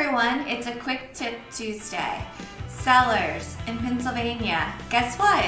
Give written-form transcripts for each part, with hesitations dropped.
everyone, it's a quick tip Tuesday. Sellers in Pennsylvania, guess what?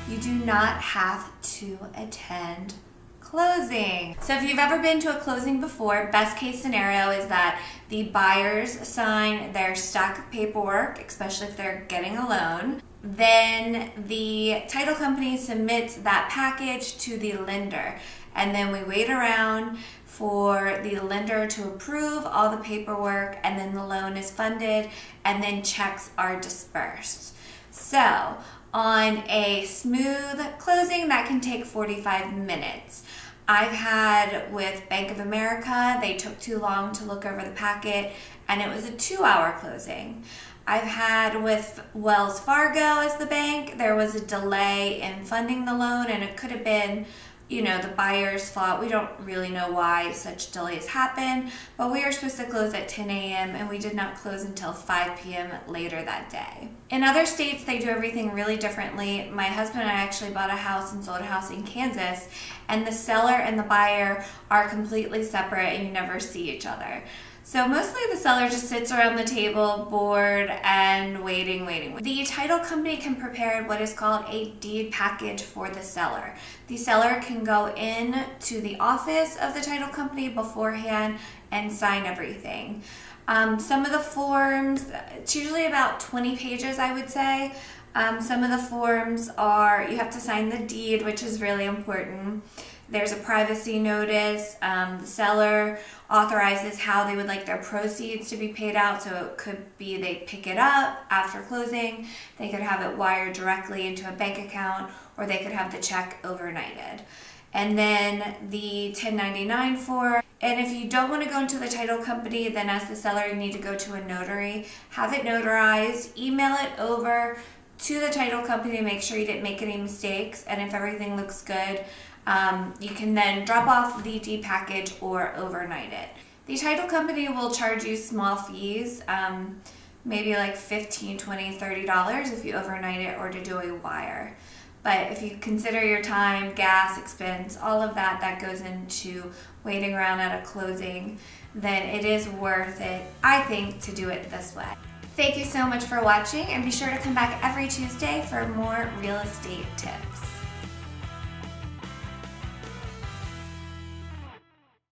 You do not have to attend closing. So if you've ever been to a closing before, best case scenario is that the buyers sign their stack of paperwork, especially if they're getting a loan. Then the title company submits that package to the lender. And then we wait around for the lender to approve all the paperwork, and then the loan is funded, and then checks are dispersed. So on a smooth closing, that can take 45 minutes. I've had with Bank of America, they took too long to look over the packet, and it was a 2-hour closing. I've had with Wells Fargo as the bank, there was a delay in funding the loan, and it could have been the buyer's fault. We don't really know why such delays happen, but we were supposed to close at 10 a.m. and we did not close until 5 p.m. later that day. In other states, they do everything really differently. My husband and I actually bought a house and sold a house in Kansas, and the seller and the buyer are completely separate and you never see each other. So mostly the seller just sits around the table, bored and waiting. The title company can prepare what is called a deed package for the seller. The seller can go in to the office of the title company beforehand and sign everything. Some of the forms, it's usually about 20 pages, I would say. Some of the forms are, you have to sign the deed, which is really important. There's a privacy notice. The seller authorizes how they would like their proceeds to be paid out. So it could be they pick it up after closing. They could have it wired directly into a bank account, or they could have the check overnighted. And then the 1099 form. And if you don't want to go into the title company, then as the seller, you need to go to a notary, have it notarized, email it over to the title company to make sure you didn't make any mistakes. And if everything looks good, you can then drop off the deed package or overnight it. The title company will charge you small fees, maybe like $15, $20, $30 if you overnight it or to do a wire. But if you consider your time, gas expense, all of that goes into waiting around at a closing, then it is worth it, I think, to do it this way. Thank you so much for watching, and be sure to come back every Tuesday for more real estate tips.